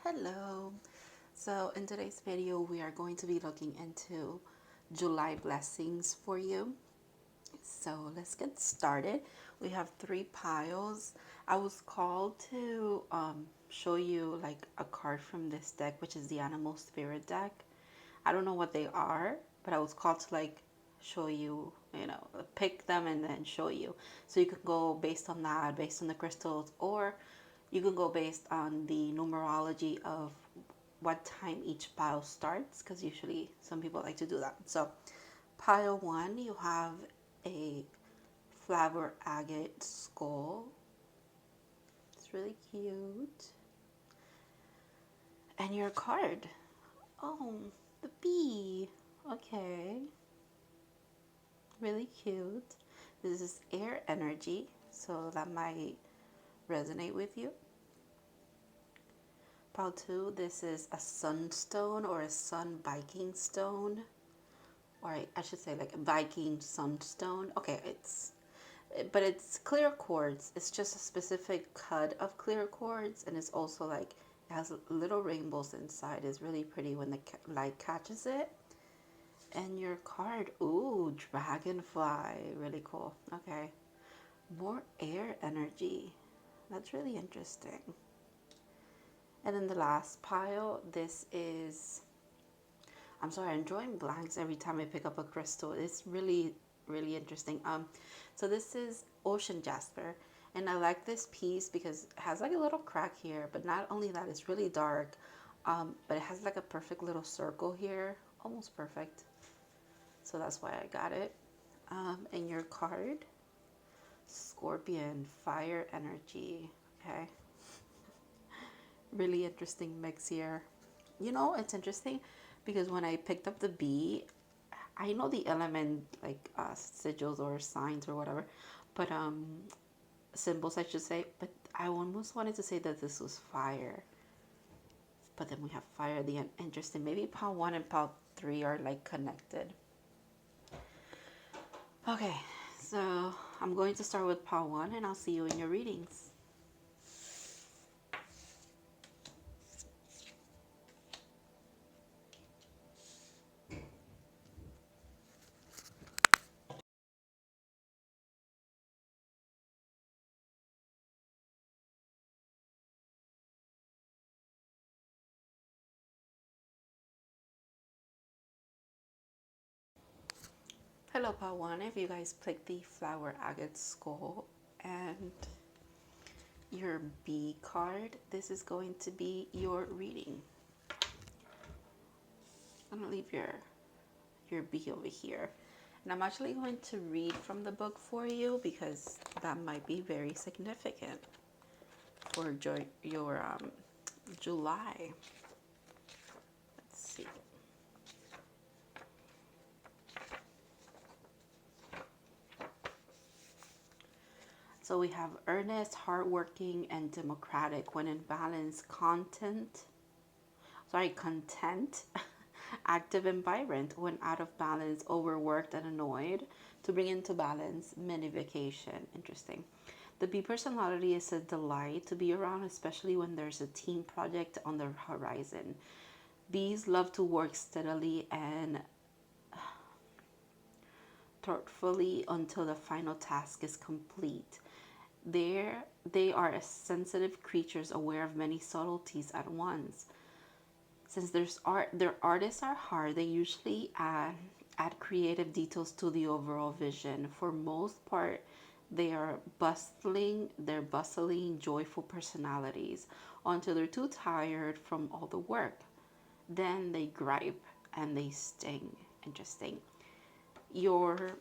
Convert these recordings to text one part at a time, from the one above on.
Hello. So in today's video, we are going to be looking into July blessings for you. So let's get started. We have 3 piles. I was called to show you like a card from this deck, which is the Animal Spirit deck. I don't know what they are, but I was called to like show you, pick them and then show you. So you could go based on that, based on the crystals, or you can go based on the numerology of what time each pile starts, because usually some people like to do that. So pile 1, you have a flower agate skull. It's really cute. And your card. Oh, the bee. Okay. Really cute. This is air energy, so that might resonate with you. Pile 2, this is a sunstone or a sun Viking stone. Or I should say like a Viking sunstone. Okay, but it's clear quartz. It's just a specific cut of clear quartz, and it's also like it has little rainbows inside. It's really pretty when the light catches it. And your card, ooh, dragonfly, really cool. Okay, more air energy. That's really interesting. And then the last pile, this is, I'm sorry, I'm drawing blanks every time I pick up a crystal. It's really, really interesting. So this is ocean jasper, and I like this piece because it has like a little crack here, but not only that, it's really dark, but it has like a perfect little circle here, almost perfect. So that's why I got it. And your card, Scorpion, fire energy. Okay, really interesting mix here. It's interesting because when I picked up the bee, I know the element like sigils or signs or whatever, but symbols I should say. But I almost wanted to say that this was fire. But then we have fire at the end. Interesting. Maybe pile 1 and pile 3 are like connected. Okay, so I'm going to start with pile 1, and I'll see you in your readings. Hello, pile 1. If you guys picked the flower agate skull and your bee card, this is going to be your reading. I'm gonna leave your bee over here, and I'm actually going to read from the book for you because that might be very significant for your July. Let's see. So we have earnest, hardworking, and democratic when in balance, content, active and vibrant when out of balance, overworked and annoyed, to bring into balance, mini vacation. Interesting. The bee personality is a delight to be around, especially when there's a team project on the horizon. Bees love to work steadily and thoughtfully until the final task is complete. They are sensitive creatures aware of many subtleties at once. Since their artists are hard, they usually add creative details to the overall vision. For most part, they're bustling, joyful personalities until they're too tired from all the work. Then they gripe and they sting. Interesting. Your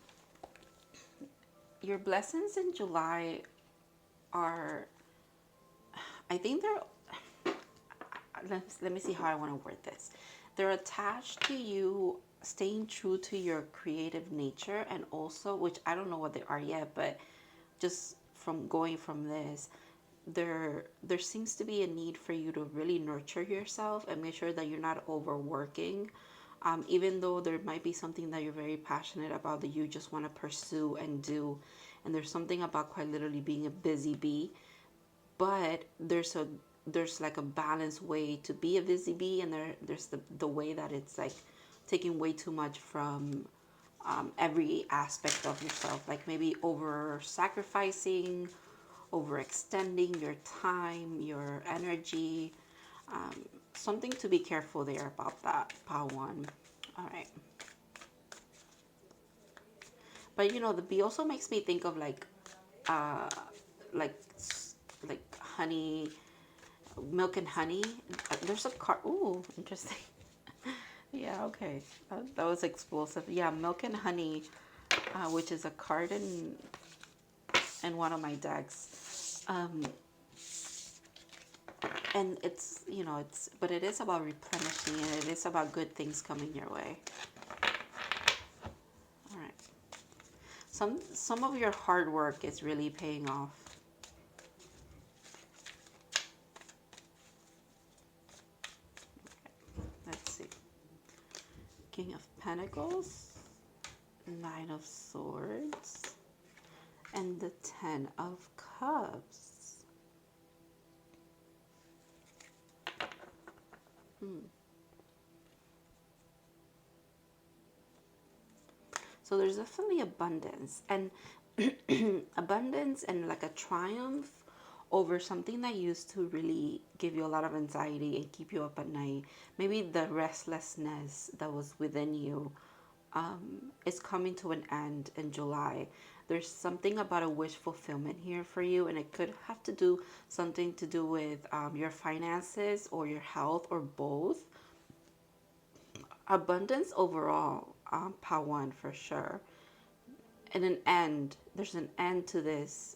your blessings in July are, I think they're, let me see how I want to word this. They're attached to you staying true to your creative nature, and also, which I don't know what they are yet, but just from going from this, there seems to be a need for you to really nurture yourself and make sure that you're not overworking. Even though there might be something that you're very passionate about that you just want to pursue and do, and there's something about quite literally being a busy bee, but there's like a balanced way to be a busy bee, and there's the way that it's like taking way too much from every aspect of yourself, like maybe over sacrificing, overextending your time, your energy. Something to be careful there about that, pile one. All right. But you know, the bee also makes me think of uh, like like honey, milk and honey. There's a card. Ooh, interesting. Yeah, okay. That was explosive. Yeah, milk and honey, which is a card in one of my decks. And it's, you know, but it is about replenishing, and it is about good things coming your way. All right. Some of your hard work is really paying off. Let's see. King of Pentacles, Nine of Swords, and the Ten of Cups. So there's definitely abundance, and abundance and like a triumph over something that used to really give you a lot of anxiety and keep you up at night. Maybe the restlessness that was within you is coming to an end in July. There's something about a wish fulfillment here for you, and it could have to do something to do with your finances or your health or both. Abundance overall, Pawan for sure. And an end. There's an end to this.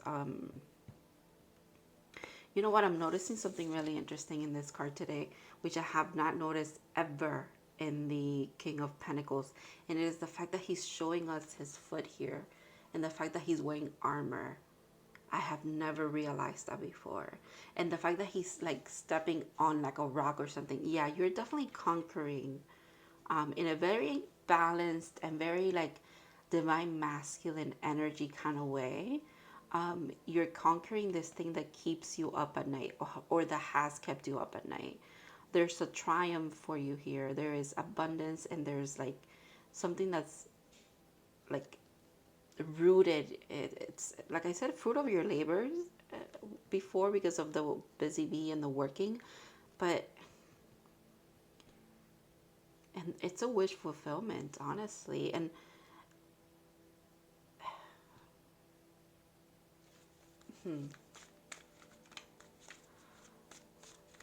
You know what? I'm noticing something really interesting in this card today, which I have not noticed ever in the King of Pentacles. And it is the fact that he's showing us his foot here, and the fact that he's wearing armor. I have never realized that before. And the fact that he's like stepping on like a rock or something. Yeah, you're definitely conquering in a very balanced and very like divine masculine energy kind of way. You're conquering this thing that keeps you up at night, or that has kept you up at night. There's a triumph for you here. There is abundance, and there's like something that's like rooted. It's like I said, fruit of your labors before, because of the busy bee and the working, but and it's a wish fulfillment, honestly. And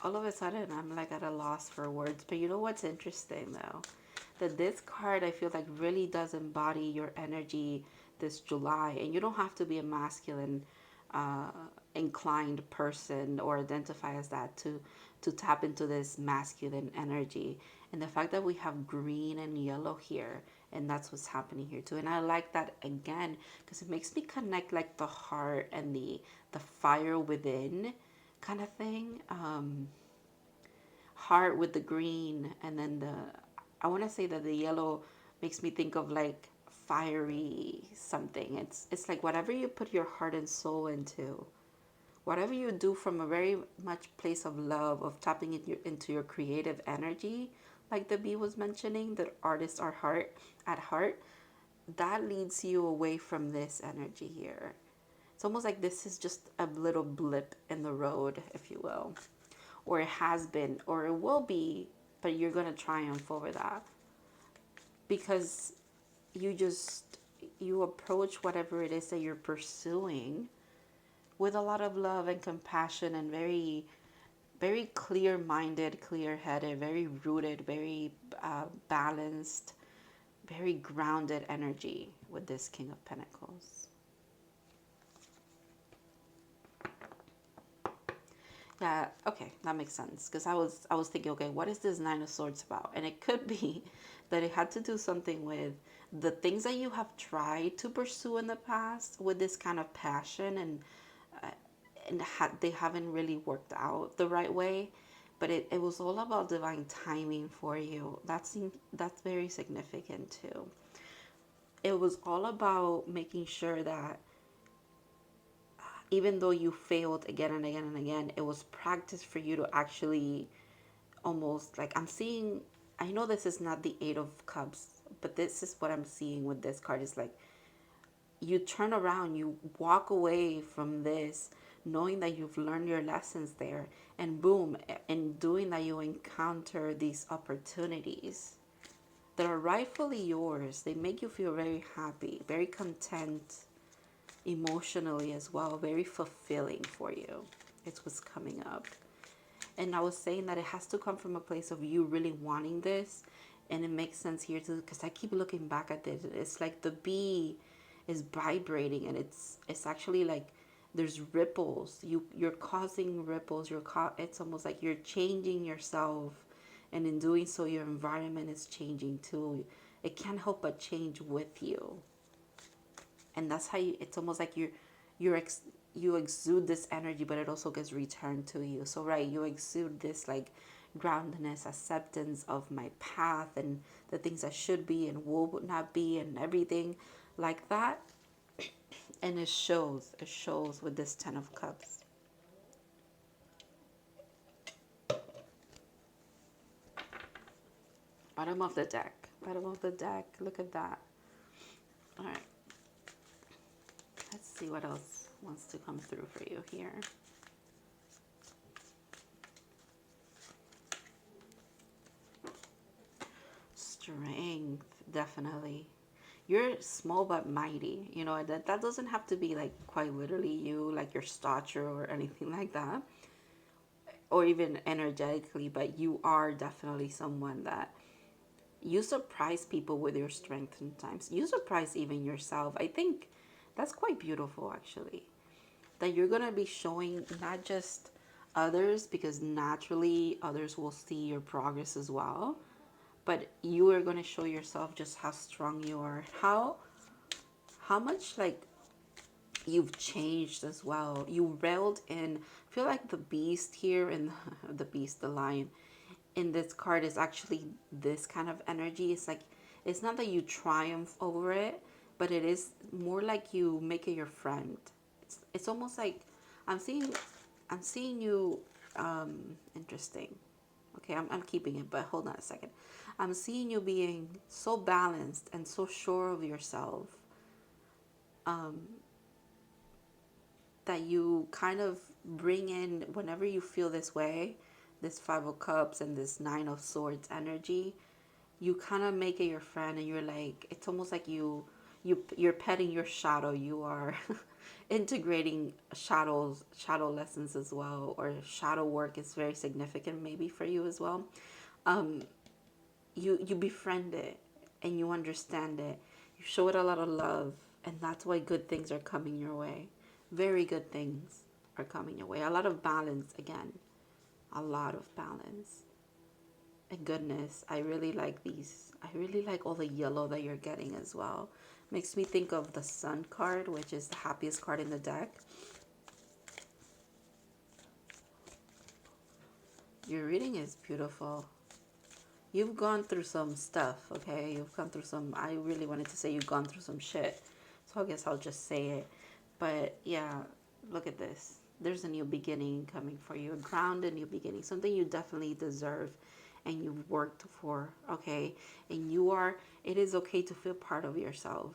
all of a sudden I'm like at a loss for words. But you know what's interesting though? That this card I feel like really does embody your energy this July. And you don't have to be a masculine uh, inclined person or identify as that to tap into this masculine energy. And the fact that we have green and yellow here, and that's what's happening here too. And I like that again because it makes me connect like the heart and the fire within kind of thing. Heart with the green, and then I want to say that the yellow makes me think of like fiery something. It's like whatever you put your heart and soul into, whatever you do from a very much place of love, of tapping into your creative energy, like the bee was mentioning, that artists are heart at heart, that leads you away from this energy here. It's almost like this is just a little blip in the road, if you will, or it has been, or it will be, but you're going to triumph over that because you approach whatever it is that you're pursuing with a lot of love and compassion, and very very clear-minded, clear-headed, very rooted, very balanced, very grounded energy with this King of Pentacles. Yeah, okay, that makes sense. Because I was thinking, okay, what is this Nine of Swords about? And it could be that it had to do something with the things that you have tried to pursue in the past with this kind of passion, and they haven't really worked out the right way. But it was all about divine timing for you. That's very significant too. It was all about making sure that even though you failed again and again and again, it was practice for you to actually almost like, I'm seeing, I know this is not the Eight of Cups, but this is what I'm seeing with this card. Is like you turn around, you walk away from this knowing that you've learned your lessons there, and boom, in doing that, you encounter these opportunities that are rightfully yours. They make you feel very happy, very content emotionally as well, very fulfilling for you. It's what's coming up. And I was saying that it has to come from a place of you really wanting this. And it makes sense here too, because I keep looking back at this. It's like the bee is vibrating, and it's actually like there's ripples. You're causing ripples. It's almost like you're changing yourself, and in doing so, your environment is changing too. It can't help but change with you. And that's how it's almost like you exude this energy, but it also gets returned to you. So right, you exude this like groundedness, acceptance of my path and the things I should be and will not be and everything like that. And it shows with this Ten of Cups. Bottom of the deck, look at that. All right, let's see what else wants to come through for you here. Strength, definitely. You're small but mighty. You know, that doesn't have to be like quite literally you, like your stature or anything like that, or even energetically, but you are definitely someone that you surprise people with your strength sometimes. You surprise even yourself. I think that's quite beautiful, actually. That you're going to be showing not just others, because naturally others will see your progress as well, but you are going to show yourself just how strong you are, how much like you've changed as well. You reeled in, I feel like the beast here, and the lion in this card is actually this kind of energy. It's like, it's not that you triumph over it, but it is more like you make it your friend. It's almost like I'm seeing you, interesting. Okay, I'm keeping it, but hold on a second. I'm seeing you being so balanced and so sure of yourself, that you kind of bring in, whenever you feel this way, this Five of Cups and this Nine of Swords energy, you kind of make it your friend, and you're like, it's almost like you're petting your shadow. You are integrating shadow lessons as well, or shadow work is very significant maybe for you as well. You befriend it, and you understand it. You show it a lot of love, and that's why good things are coming your way. Very good things are coming your way. A lot of balance again. A lot of balance. And goodness, I really like these. I really like all the yellow that you're getting as well. Makes me think of the Sun card, which is the happiest card in the deck. Your reading is beautiful. You've gone through some stuff, okay? You've gone through some, I really wanted to say you've gone through some shit. So I guess I'll just say it. But yeah, look at this. There's a new beginning coming for you. A grounded new beginning. Something you definitely deserve and you've worked for, okay? And it is okay to feel part of yourself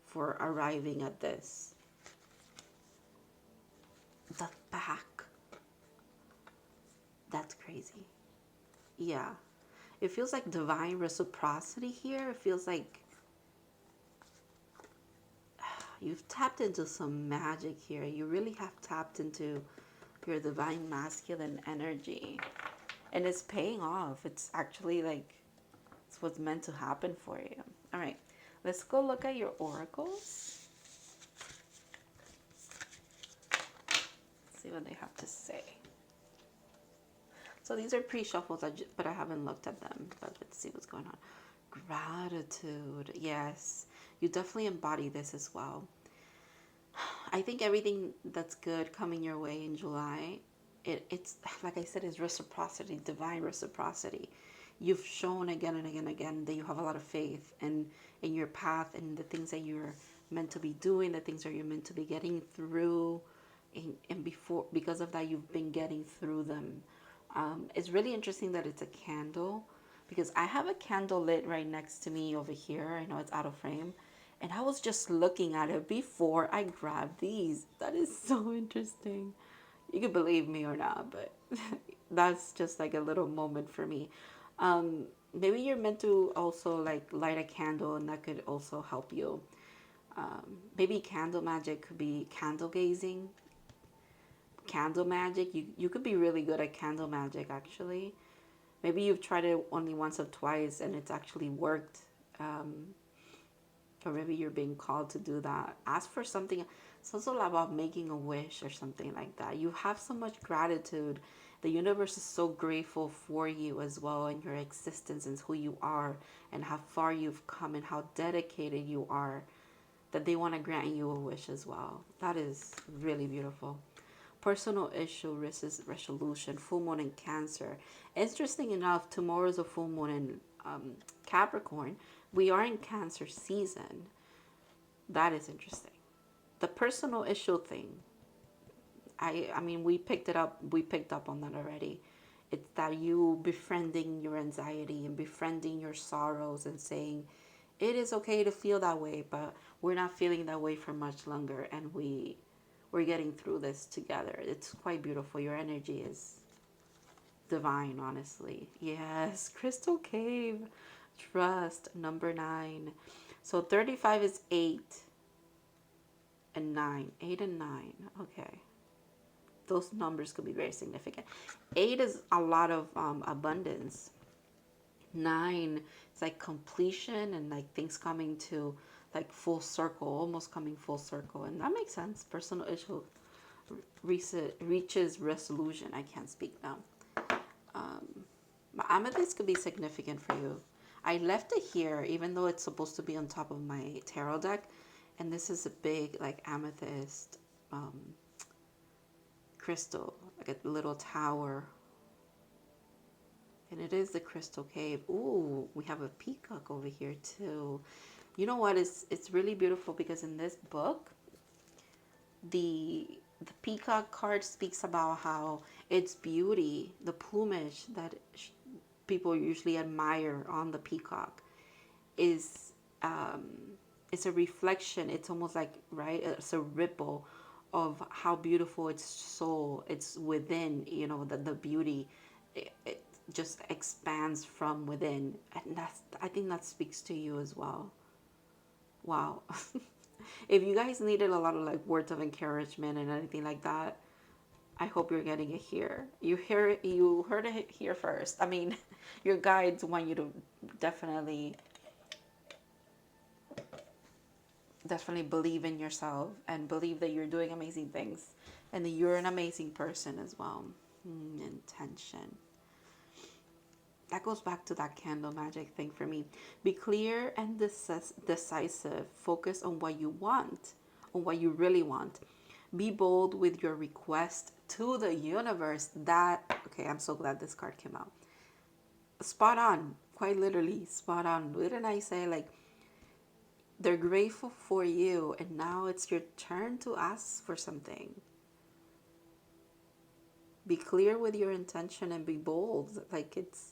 for arriving at this. The back. That's crazy. Yeah. It feels like divine reciprocity here. It feels like you've tapped into some magic here. You really have tapped into your divine masculine energy. And it's paying off. It's actually like, it's what's meant to happen for you. All right. Let's go look at your oracles. See what they have to say. So these are pre-shuffles, but I haven't looked at them. But let's see what's going on. Gratitude. Yes. You definitely embody this as well. I think everything that's good coming your way in July, it's like I said, is reciprocity, divine reciprocity. You've shown again and again and again that you have a lot of faith in your path and the things that you're meant to be doing, the things that you're meant to be getting through, and before, because of that, you've been getting through them. It's really interesting that it's a candle, because I have a candle lit right next to me over here. I know it's out of frame, and I was just looking at it before I grabbed these. That is so interesting. You can believe me or not, but that's just like a little moment for me. Maybe you're meant to also like light a candle, and that could also help you. Maybe candle magic could be candle gazing, candle magic. You could be really good at candle magic, actually. Maybe you've tried it only once or twice and it's actually worked. Um, or maybe you're being called to do that. Ask for something. It's also about making a wish or something like that. You have so much gratitude. The universe is so grateful for you as well, and your existence and who you are and how far you've come and how dedicated you are, that they want to grant you a wish as well. That is really beautiful. Personal issue resolution, full moon in Cancer. Interesting enough, tomorrow is a full moon in Capricorn. We are in Cancer season. That is interesting. The personal issue thing, I mean, we picked up on that already. It's that you befriending your anxiety and befriending your sorrows and saying it is okay to feel that way, but we're not feeling that way for much longer, and we're getting through this together. It's quite beautiful. Your energy is divine, honestly. Yes, Crystal Cave. Trust, number 9. So 35 is 8 and 9. 8 and 9. Okay. Those numbers could be very significant. 8 is a lot of abundance. 9 is like completion and like things coming to like full circle, almost coming full circle. And that makes sense. Personal issue reaches resolution. I can't speak now. Amethyst could be significant for you. I left it here even though it's supposed to be on top of my tarot deck. And this is a big like amethyst crystal, like a little tower. And it is the Crystal Cave. Ooh, we have a peacock over here too. You know what? It's really beautiful because in this book, the peacock card speaks about how its beauty, the plumage that people usually admire on the peacock, is it's a reflection. It's almost like, right, it's a ripple of how beautiful its soul, it's within, you know, the beauty, it just expands from within. And that's, I think that speaks to you as well. Wow. If you guys needed a lot of like words of encouragement and anything like that, I hope you're getting it here. You heard it here first. I mean, your guides want you to definitely believe in yourself and believe that you're doing amazing things and that you're an amazing person as well. Intention. That goes back to that candle magic thing for me. Be clear and decisive. Focus on what you want, on what you really want. Be bold with your request to the universe. That, okay, I'm so glad this card came out. Spot on, quite literally, spot on. Didn't I say, like, they're grateful for you, and now it's your turn to ask for something. Be clear with your intention and be bold. Like, it's,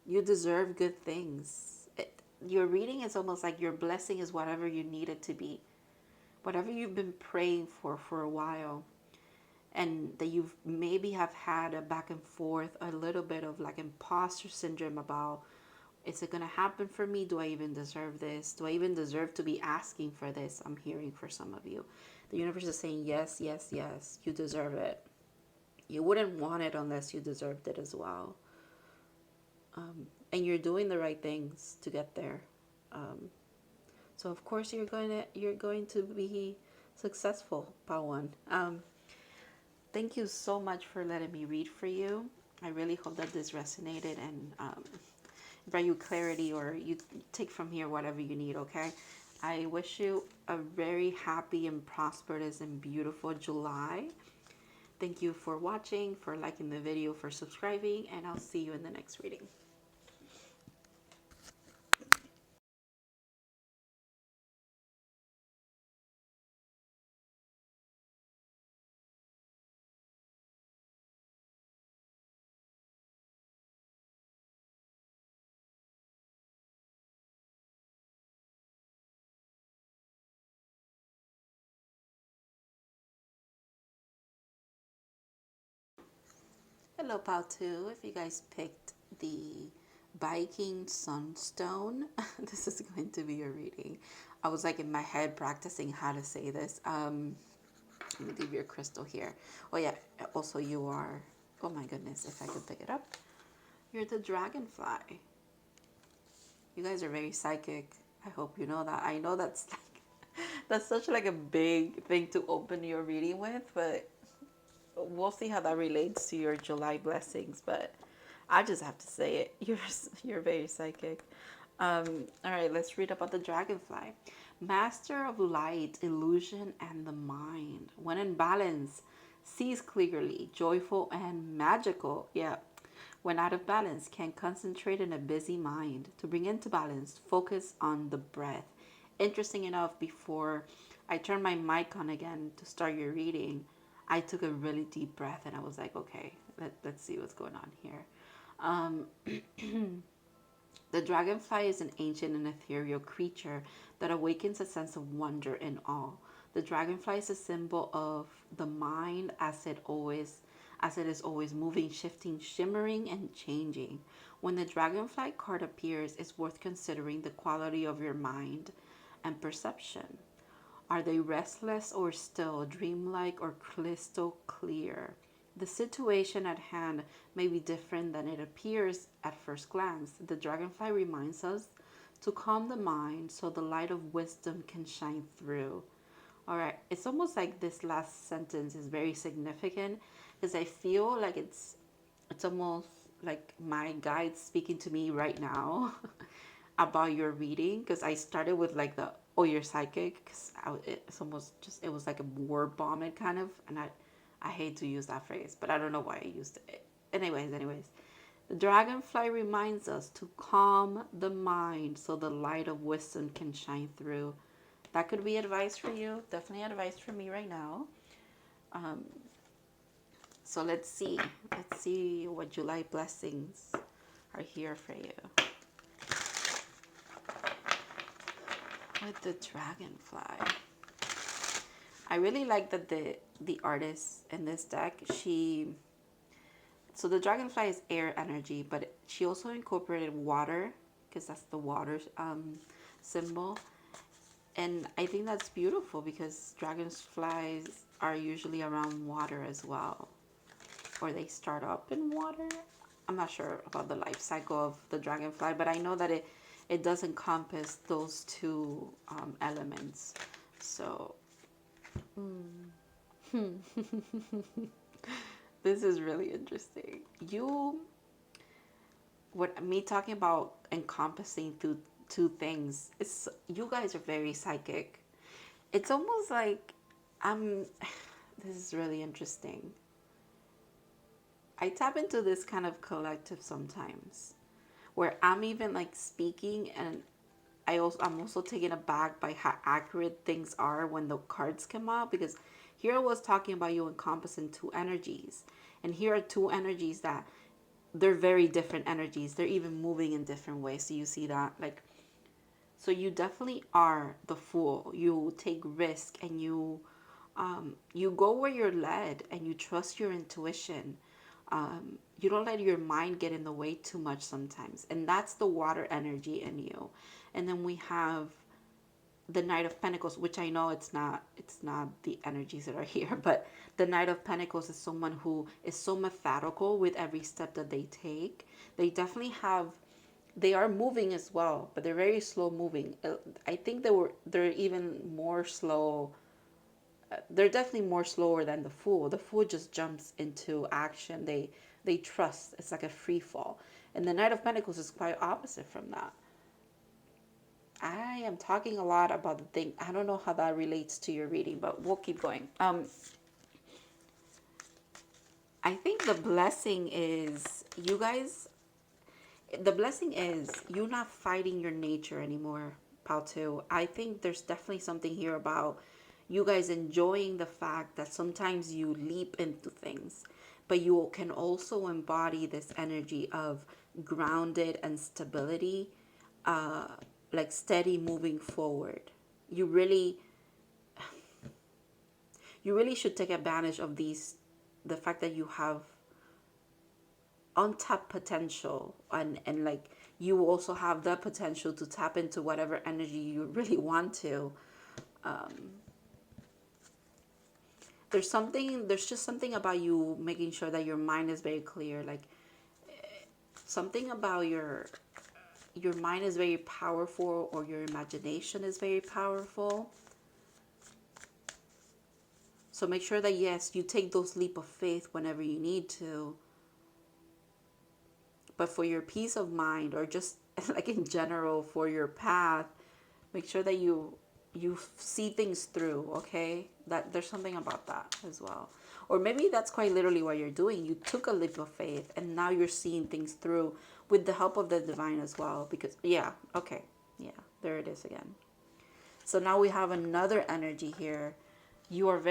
you deserve good things. Your reading is almost like your blessing is whatever you need it to be. Whatever you've been praying for a while. And that you've maybe have had a back and forth, a little bit of like imposter syndrome about, is it going to happen for me? Do I even deserve this? Do I even deserve to be asking for this? I'm hearing for some of you. The universe is saying, yes, yes, yes, you deserve it. You wouldn't want it unless you deserved it as well. And you're doing the right things to get there. So of course you're going to be successful, Pawan. Thank you so much for letting me read for you. I really hope that this resonated and brought you clarity, or you take from here whatever you need, okay? I wish you a very happy and prosperous and beautiful July. Thank you for watching, for liking the video, for subscribing, and I'll see you in the next reading. hello, Pal, too. If you guys picked the Biking Sunstone, this is going to be your reading. I was like in my head practicing how to say this. Let me leave your crystal here. Oh, yeah. Also, you are, oh my goodness, if I could pick it up. You're the dragonfly. You guys are very psychic. I hope you know that. I know that's like, that's such like a big thing to open your reading with, but we'll see how that relates to your July blessings. But I just have to say it. You're very psychic. All right, let's read about the dragonfly. Master of light, illusion, and the mind. When in balance, sees clearly, joyful and magical. Yeah. When out of balance, can concentrate in a busy mind. To bring into balance, focus on the breath. Interesting enough, before I turned my mic on again to start your reading, I took a really deep breath and I was like, okay, let's see what's going on here. The dragonfly is an ancient and ethereal creature that awakens a sense of wonder and awe. The dragonfly is a symbol of the mind as it is always moving, shifting, shimmering, and changing. When the dragonfly card appears, it's worth considering the quality of your mind and perception. Are they restless or still, dreamlike or crystal clear? The situation at hand may be different than it appears at first glance. The dragonfly reminds us to calm the mind so the light of wisdom can shine through. All right, it's almost like this last sentence is very significant because I feel like it's almost like my guide speaking to me right now about your reading, because I started with like the, oh, you're psychic, because it's almost just, it was like a word vomit kind of, and I hate to use that phrase, but I don't know why I used it. Anyways, the dragonfly reminds us to calm the mind so the light of wisdom can shine through. That could be advice for you. Definitely advice for me right now. So let's see. Let's see what July blessings are here for you. With the dragonfly. I really like that the artist in this deck, so the dragonfly is air energy, but she also incorporated water because that's the water symbol. And I think that's beautiful because dragonflies are usually around water as well, or they start up in water. I'm not sure about the life cycle of the dragonfly, but I know that it does encompass those two elements. So this is really interesting. Me talking about encompassing through two things, it's, you guys are very psychic. It's almost like I'm this is really interesting. I tap into this kind of collective sometimes where I'm even like speaking, and I'm also taken aback by how accurate things are when the cards come out, because here I was talking about you encompassing two energies, and here are two energies that they're very different energies. They're even moving in different ways. So you see that, like, so you definitely are the fool. You take risk and you go where you're led, and you trust your intuition. You don't let your mind get in the way too much sometimes, and that's the water energy in you. And then we have the Knight of Pentacles, which I know it's not the energies that are here, but the Knight of Pentacles is someone who is so methodical with every step that they take. They definitely they are moving as well, but they're very slow moving. I think they're even more slow. They're definitely more slower than the Fool. The Fool just jumps into action. They trust. It's like a free fall. And the Knight of Pentacles is quite opposite from that. I am talking a lot about the thing. I don't know how that relates to your reading, but we'll keep going. I think the blessing is you guys. The blessing is you not fighting your nature anymore, Paltu. I think there's definitely something here about you guys enjoying the fact that sometimes you leap into things, but you can also embody this energy of grounded and stability, like steady moving forward. You really should take advantage of the fact that you have untapped potential, and like you also have the potential to tap into whatever energy you really want to. There's just something about you making sure that your mind is very clear, like something about your mind is very powerful, or your imagination is very powerful. So make sure that, yes, you take those leap of faith whenever you need to. But for your peace of mind, or just like in general for your path, make sure that you see things through, okay? That there's something about that as well. Or maybe that's quite literally what you're doing. You took a leap of faith and now you're seeing things through with the help of the divine as well. Because, yeah, okay. Yeah, there it is again. So now we have another energy here. You're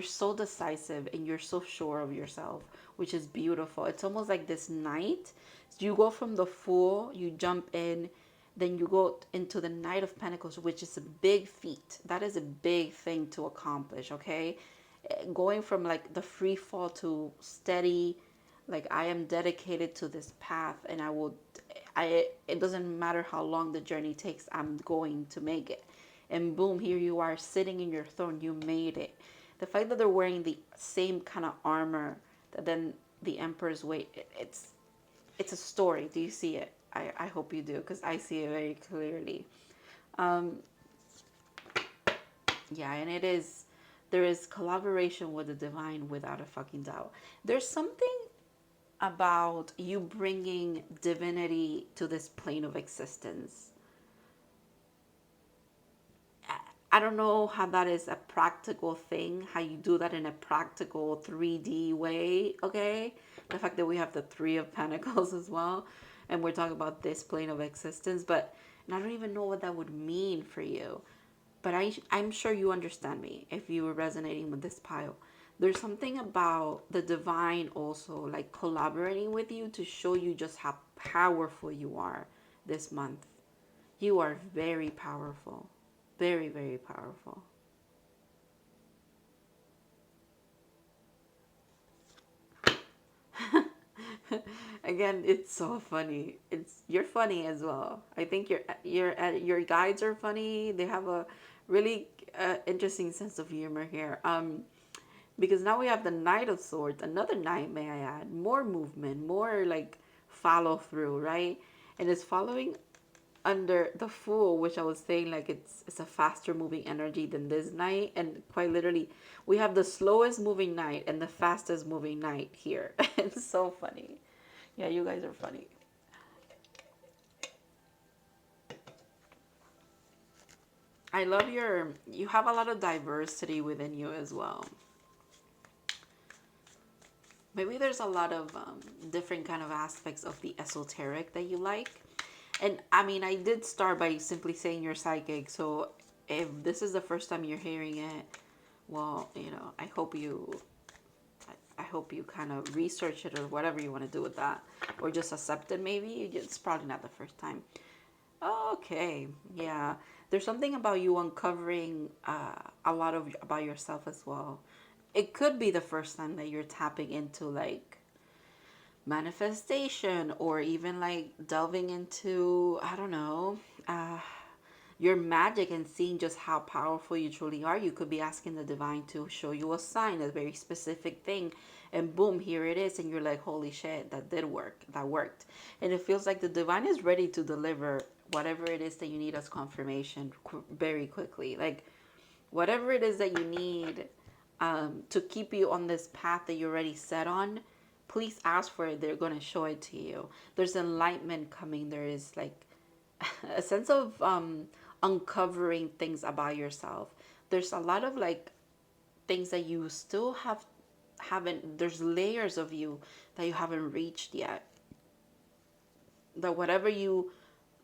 so decisive and you're so sure of yourself, which is beautiful. It's almost like this knight. You go from the Fool, you jump in, then you go into the Knight of Pentacles, which is a big feat. That is a big thing to accomplish, okay? Going from like the free fall to steady, like I am dedicated to this path, and it doesn't matter how long the journey takes, I'm going to make it. And boom, here you are sitting in your throne, you made it. The fact that they're wearing the same kind of armor that then the Emperor's weight, it's a story. Do you see it? I hope you do, because I see it very clearly. Yeah, and there is collaboration with the divine without a fucking doubt. There's something about you bringing divinity to this plane of existence. I don't know how that is a practical thing, how you do that in a practical 3D way, okay? The fact that we have the Three of Pentacles as well, and we're talking about this plane of existence, but and I don't even know what that would mean for you. But I'm sure you understand me if you were resonating with this pile. There's something about the divine also, like collaborating with you to show you just how powerful you are this month. You are very powerful. Very, very powerful. Again, it's so funny. You're funny as well. I think your guides are funny. They have a really interesting sense of humor here. Because now we have the Knight of Swords, another knight, may I add, more movement, more like follow through, right? And it's following under the Fool, which I was saying, like it's a faster moving energy than this knight, and quite literally we have the slowest moving knight and the fastest moving knight here. It's so funny. Yeah, you guys are funny. I love you have a lot of diversity within you as well. Maybe there's a lot of different kind of aspects of the esoteric that you like. And I mean, I did start by simply saying you're psychic. So if this is the first time you're hearing it, well, you know, I hope you kind of research it or whatever you want to do with that. Or just accept it maybe. It's probably not the first time. Okay, yeah. There's something about you uncovering a lot about yourself as well. It could be the first time that you're tapping into like manifestation, or even like delving into, I don't know, your magic, and seeing just how powerful you truly are. You could be asking the divine to show you a sign, a very specific thing, and boom, here it is, and you're like, holy shit, that did work, that worked. And it feels like the divine is ready to deliver whatever it is that you need as confirmation very quickly. Like whatever it is that you need to keep you on this path that you're already set on, please ask for it. They're going to show it to you. There's enlightenment coming. There is like a sense of uncovering things about yourself. There's a lot of like things that you still haven't, there's layers of you that you haven't reached yet. That whatever you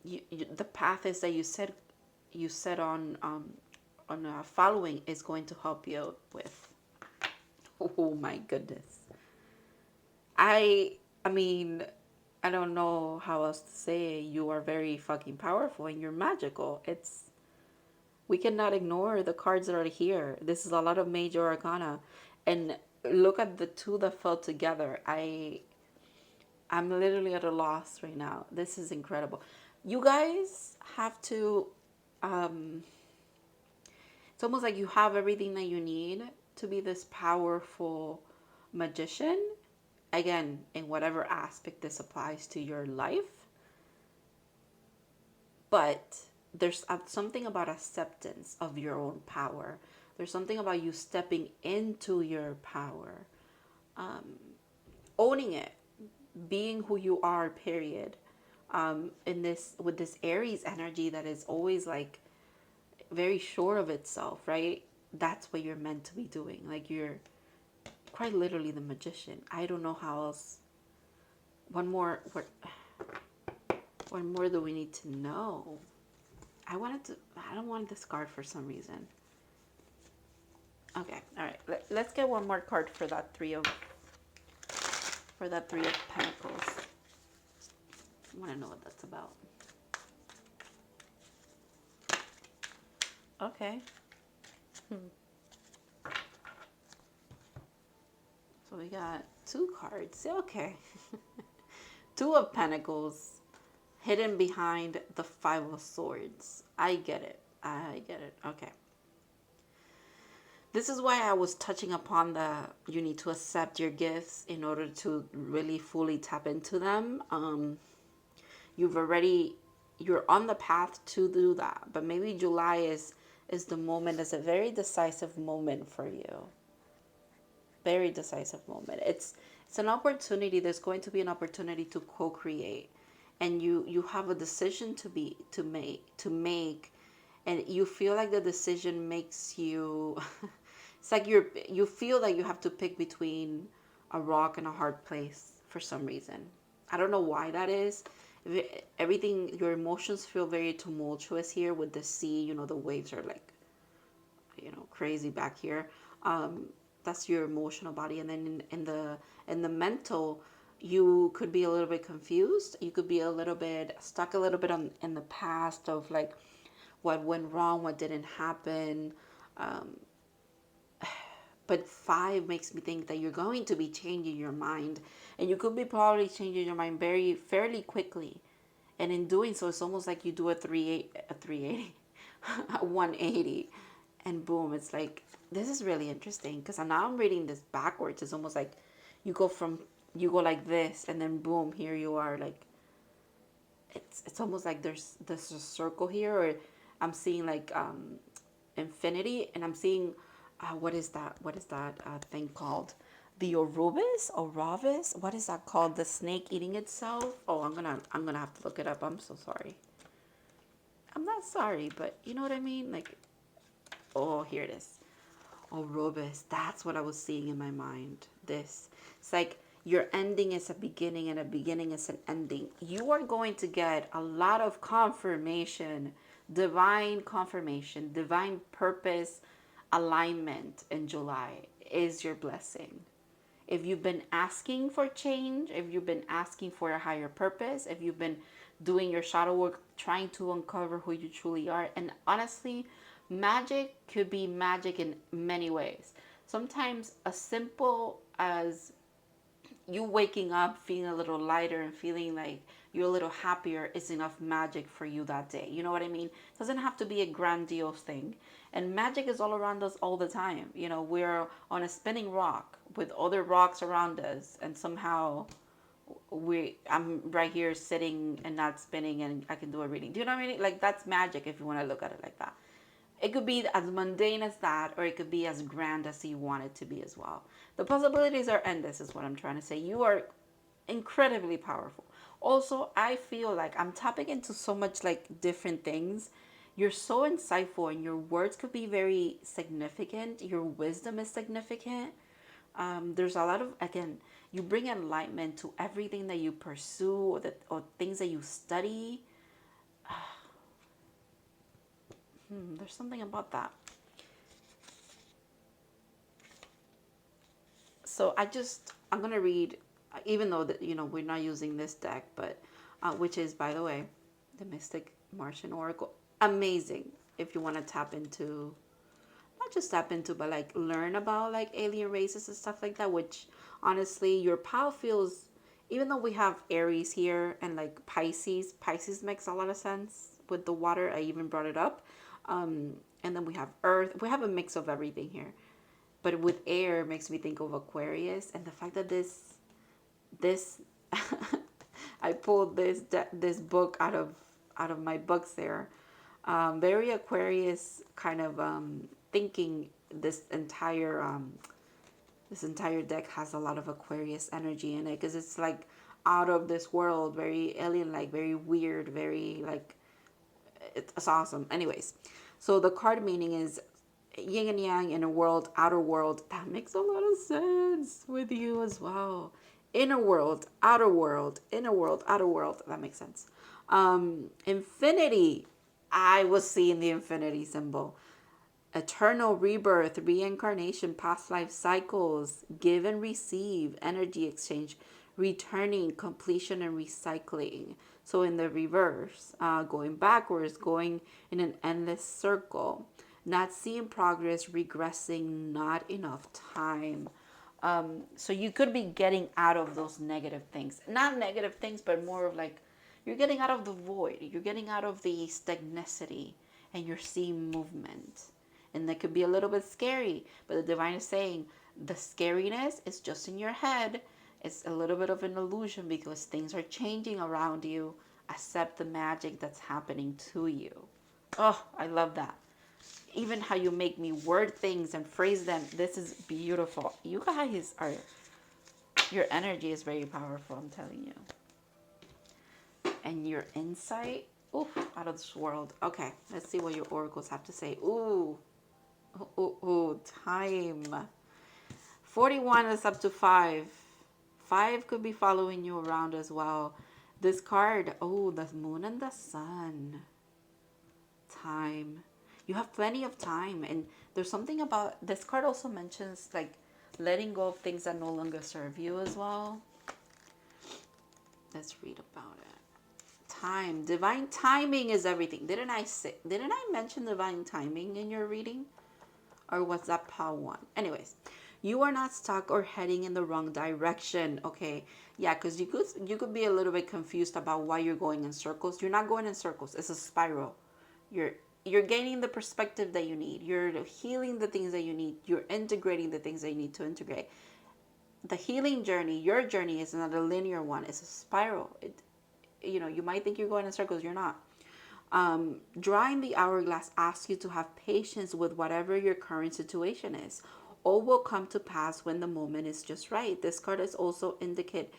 the path is that you set on following is going to help you with. Oh my goodness. I mean, I don't know how else to say it. You are very fucking powerful and you're magical. We cannot ignore the cards that are here. This is a lot of major arcana. And look at the two that fell together. I'm literally at a loss right now. This is incredible. You guys have to, um, it's almost like you have everything that you need to be this powerful magician. Again, in whatever aspect this applies to your life. But there's something about acceptance of your own power. There's something about you stepping into your power, owning it, being who you are, period. In this, with this Aries energy that is always like very sure of itself, right? That's what you're meant to be doing. Like, you're quite literally the magician. I don't know how else. One more, what more do we need to know? I don't want this card for some reason. Okay, all right. Let's get one more card for that Three of Pentacles. I want to know what that's about. Okay. So we got two cards. Okay. Two of Pentacles hidden behind the Five of Swords. I get it. Okay. This is why I was touching upon you need to accept your gifts in order to really fully tap into them. You're on the path to do that, but maybe July is the moment. It's a very decisive moment for you. Very decisive moment. It's an opportunity. There's going to be an opportunity to co-create, and you have a decision to make, and you feel like the decision makes you. It's like you feel like you have to pick between a rock and a hard place for some reason. I don't know why that is. Everything, your emotions feel very tumultuous here with the sea. You know, the waves are like, crazy back here. That's your emotional body, and then in the mental, you could be a little bit confused. You could be a little bit stuck, a little bit in the past of like what went wrong, what didn't happen. But five makes me think that you're going to be changing your mind, and you could be probably changing your mind fairly quickly. And in doing so, it's almost like you do a 380, a 180, and boom, it's like, this is really interesting, because now I'm reading this backwards. It's almost like you go like this, and then boom, here you are. Like, it's almost like there's a circle here, or I'm seeing like infinity, and I'm seeing what is that thing called? The Orovis? What is that called? The snake eating itself? Oh, I'm gonna have to look it up. I'm so sorry. I'm not sorry, but you know what I mean? Like, oh, here it is. Orovis. That's what I was seeing in my mind. It's like your ending is a beginning and a beginning is an ending. You are going to get a lot of confirmation, divine purpose, alignment in July is your blessing. If you've been asking for change, if you've been asking for a higher purpose, if you've been doing your shadow work, trying to uncover who you truly are, and honestly, magic could be magic in many ways. Sometimes as simple as you waking up feeling a little lighter and feeling like you're a little happier is enough magic for you that day. You know what I mean? It doesn't have to be a grandiose thing. And magic is all around us all the time. You know, we're on a spinning rock with other rocks around us, and somehow I'm right here sitting and not spinning, and I can do a reading. Do you know what I mean? Like, that's magic if you want to look at it like that. It could be as mundane as that, or it could be as grand as you want it to be as well. The possibilities are endless, is what I'm trying to say. You are incredibly powerful. Also, I feel like I'm tapping into so much like different things. You're so insightful, and your words could be very significant. Your wisdom is significant. There's a lot of, again, you bring enlightenment to everything that you pursue, or things that you study. There's something about that. So I'm going to read, even though that, we're not using this deck, but which is, by the way, the Mystic Martian Oracle. Amazing if you want to tap into, not just tap into, but like learn about like alien races and stuff like that, which honestly your pal feels even though we have Aries here and like Pisces makes a lot of sense with the water. I even brought it up. And then we have Earth. We have a mix of everything here. But with air makes me think of Aquarius, and the fact that this I pulled this book out of my books there. Very Aquarius kind of thinking. This entire deck has a lot of Aquarius energy in it because it's like out of this world, very alien like, very weird, very like, it's awesome. Anyways, so the card meaning is yin and yang, inner world, outer world. That makes a lot of sense with you as well. Inner world, outer world, inner world, outer world. That makes sense. Infinity. I was seeing the infinity symbol. Eternal rebirth, reincarnation, past life cycles, give and receive, energy exchange, returning, completion, and recycling. So in the reverse, going backwards, going in an endless circle, not seeing progress, regressing, not enough time. So you could be getting out of those negative things. Not negative things, but more of like, you're getting out of the void. You're getting out of the stagnicity, and you're seeing movement. And that could be a little bit scary, but the divine is saying the scariness is just in your head. It's a little bit of an illusion because things are changing around you. Accept the magic that's happening to you. Oh, I love that. Even how you make me word things and phrase them. This is beautiful. You guys are, your energy is very powerful, I'm telling you. And your insight, ooh, out of this world. Okay, let's see what your oracles have to say. Ooh. Ooh, time. 41 is up to 5. 5 could be following you around as well. This card, oh, the moon and the sun. Time. You have plenty of time. And there's something about, this card also mentions like letting go of things that no longer serve you as well. Let's read about it. Time. Divine timing is everything. Didn't I mention divine timing in your reading? Or was that part 1? Anyways, you are not stuck or heading in the wrong direction. Okay, yeah, because you could be a little bit confused about why you're going in circles. You're not going in circles. It's a spiral. You're gaining the perspective that you need. You're healing the things that you need. You're integrating the things that you need to integrate. The healing journey, your journey, is not a linear one. It's a spiral. You might think you're going in circles. You're not. Drawing the hourglass asks you to have patience with whatever your current situation is. All will come to pass when the moment is just right. This card is also indicates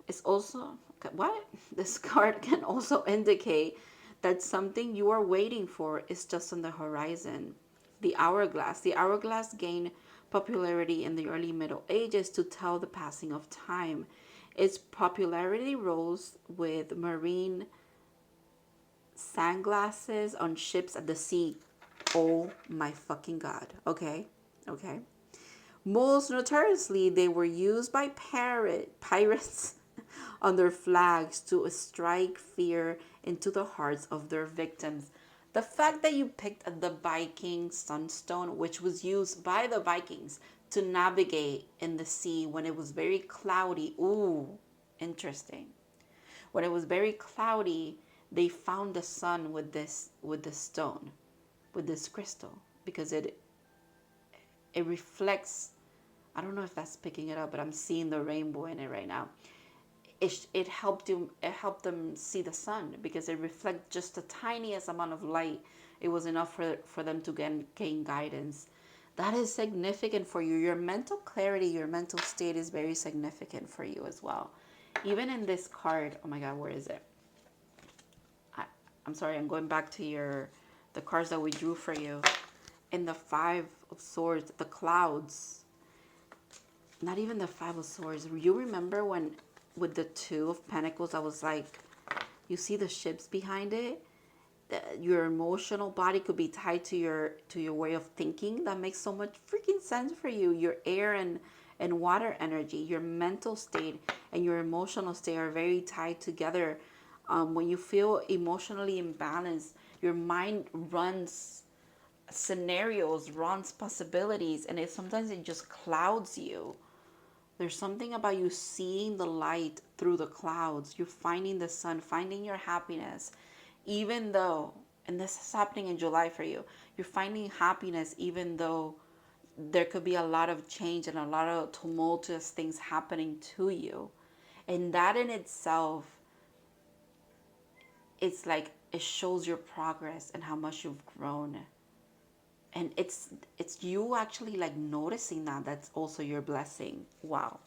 it's also what? This card can also indicate that something you are waiting for is just on the horizon. The hourglass. The hourglass gained popularity in the early Middle Ages to tell the passing of time. Its popularity rose with marine sunglasses on ships at the sea. Oh my fucking God. Okay. Most notoriously, they were used by pirates on their flags to strike fear into the hearts of their victims. The fact that you picked the Viking sunstone, which was used by the Vikings to navigate in the sea when it was very cloudy. Ooh, interesting. When it was very cloudy, they found the sun with this stone, with this crystal, because it reflects. I don't know if that's picking it up, but I'm seeing the rainbow in it right now. It helped them see the sun because it reflects just the tiniest amount of light. It was enough for them to gain guidance. That is significant for you. Your mental clarity, your mental state is very significant for you as well. Even in this card, oh my God, where is it? I'm sorry, I'm going back to the cards that we drew for you. In the 5 of Swords, the clouds. Not even the 5 of Swords. You remember when with the 2 of Pentacles, I was like, you see the ships behind it? Your emotional body could be tied to your way of thinking. That makes so much freaking sense for you. Your air and water energy, your mental state and your emotional state are very tied together. When you feel emotionally imbalanced, your mind runs scenarios, runs possibilities, and sometimes it just clouds you. There's something about you seeing the light through the clouds. You're finding the sun, finding your happiness, even though, and this is happening in July for you, you're finding happiness even though there could be a lot of change and a lot of tumultuous things happening to you. And that in itself, it's like it shows your progress and how much you've grown. And it's you actually like noticing that. That's also your blessing. Wow.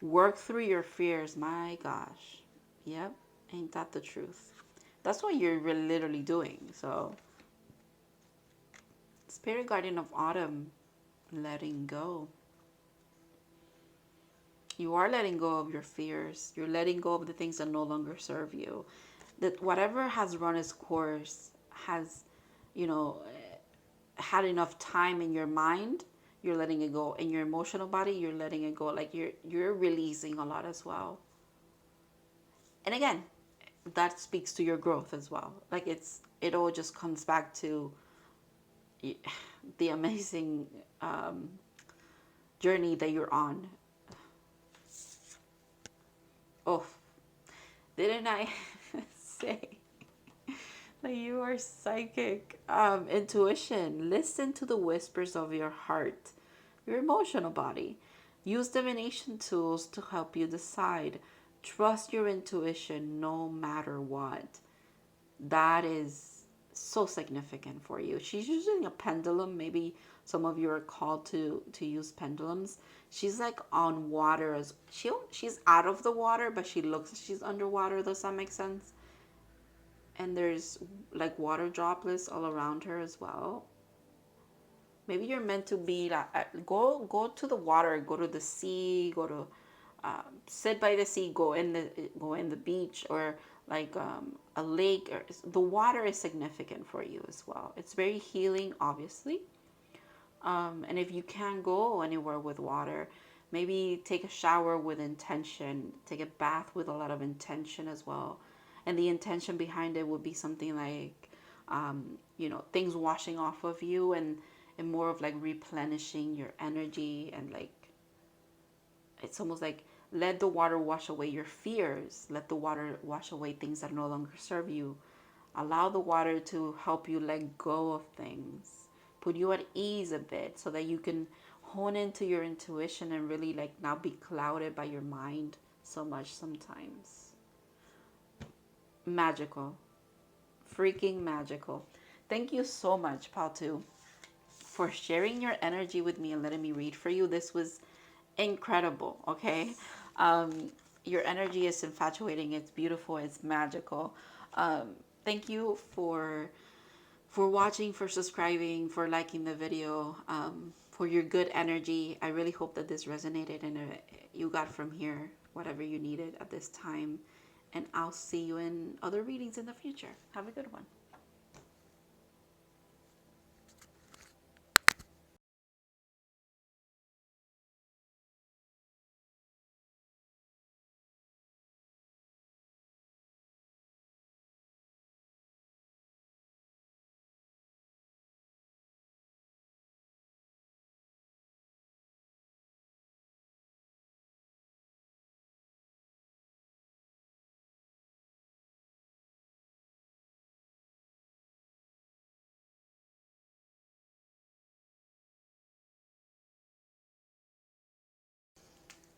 Work through your fears. My gosh. Yep. Ain't that the truth? That's what you're really literally doing. So, Spirit Guardian of Autumn, letting go. You are letting go of your fears. You're letting go of the things that no longer serve you. That whatever has run its course has, you know, had enough time in your mind, you're letting it go. In your emotional body, you're letting it go. Like you're releasing a lot as well. And again, that speaks to your growth as well. Like it all just comes back to the amazing journey that you're on. Oh, didn't I say that you are psychic? Intuition. Listen to the whispers of your heart, your emotional body. Use divination tools to help you decide. Trust your intuition no matter what. That is so significant for you. She's using a pendulum. Maybe some of you are called to use pendulums. She's like on water as she's out of the water, but she looks she's underwater. Does that make sense? And there's like water droplets all around her as well. Maybe you're meant to be go to the water, go to the sea, go to sit by the sea, go in the beach, or like a lake. Or the water is significant for you as well. It's very healing, obviously. And if you can't go anywhere with water, maybe take a shower with intention, take a bath with a lot of intention as well. And the intention behind it would be something like, things washing off of you, and more of like replenishing your energy. And like, it's almost like let the water wash away your fears. Let the water wash away things that no longer serve you. Allow the water to help you let go of things, put you at ease a bit so that you can hone into your intuition and really like not be clouded by your mind so much sometimes. Magical. Freaking magical. Thank you so much, Patu, for sharing your energy with me and letting me read for you. This was incredible, okay? Your energy is infatuating. It's beautiful. It's magical. Thank you for watching, for subscribing, for liking the video, for your good energy. I really hope that this resonated and you got from here whatever you needed at this time. And I'll see you in other readings in the future. Have a good one.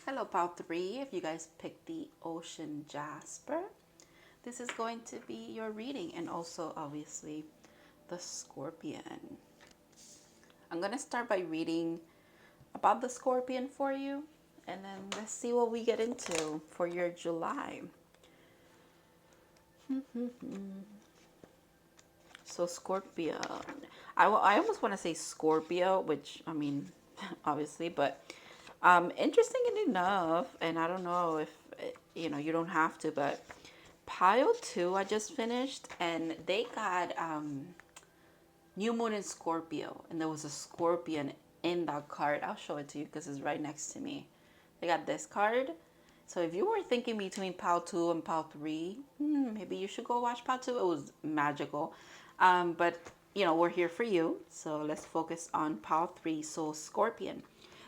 Hello, Pal 3. If you guys picked the Ocean Jasper, this is going to be your reading, and also obviously the Scorpion. I'm going to start by reading about the Scorpion for you, and then let's see what we get into for your July. So Scorpio, I almost want to say Scorpio, which I mean, obviously, but interesting enough, and I don't know if you don't have to, but pile 2 I just finished, and they got new moon in Scorpio, and there was a scorpion in that card. I'll show it to you because it's right next to me. They got this card. So if you were thinking between pile 2 and pile 3, maybe you should go watch pile 2. It was magical. But we're here for you. So let's focus on pile 3. So Scorpion.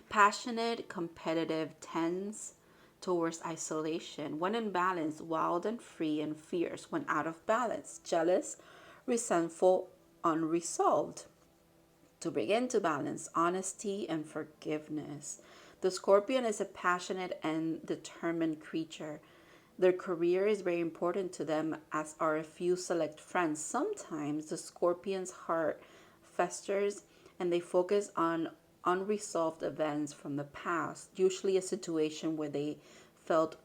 Passionate, competitive, tense towards isolation. When in balance, wild and free and fierce. When out of balance, jealous, resentful, unresolved. To bring into balance, honesty and forgiveness. The scorpion is a passionate and determined creature. Their career is very important to them, as are a few select friends. Sometimes the scorpion's heart festers and they focus on unresolved events from the past, usually a situation where they felt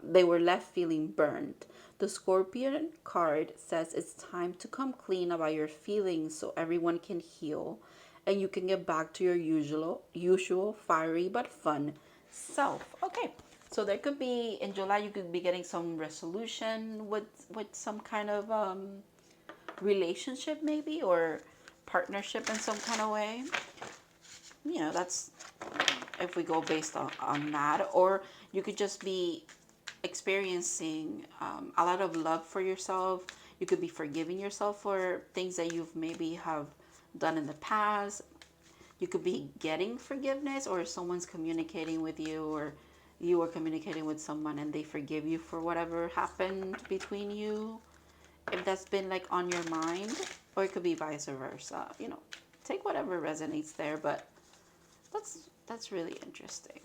they were left feeling burned. The Scorpion card says it's time to come clean about your feelings so everyone can heal and you can get back to your usual fiery but fun self. Okay. So there could be in July you could be getting some resolution with some kind of relationship maybe, or partnership in some kind of way. You know, that's if we go based on that. Or you could just be experiencing a lot of love for yourself. You could be forgiving yourself for things that you've maybe have done in the past. You could be getting forgiveness, or someone's communicating with you, or you are communicating with someone and they forgive you for whatever happened between you, if that's been like on your mind. Or it could be vice versa. You know, take whatever resonates there, but that's really interesting.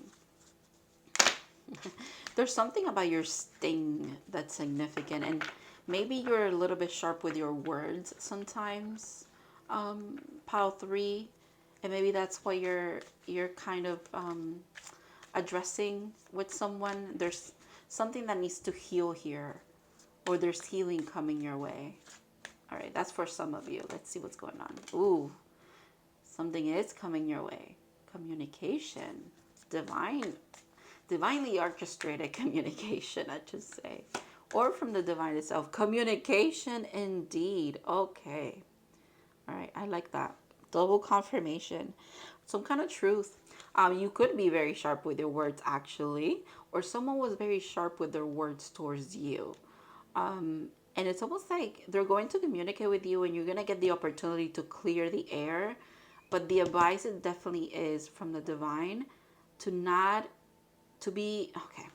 There's something about your sting that's significant, and maybe you're a little bit sharp with your words sometimes, pile 3, and maybe that's why you're kind of addressing with someone. There's something that needs to heal here, or there's healing coming your way. All right, that's for some of you. Let's see what's going on. Ooh, something is coming your way. Communication, divinely orchestrated communication, I should say, or from the divine itself. Communication indeed. Okay. All right, I like that. Double confirmation, some kind of truth. You could be very sharp with your words actually, or someone was very sharp with their words towards you. And it's almost like they're going to communicate with you and you're going to get the opportunity to clear the air. But the advice it definitely is from the divine to not to be okay,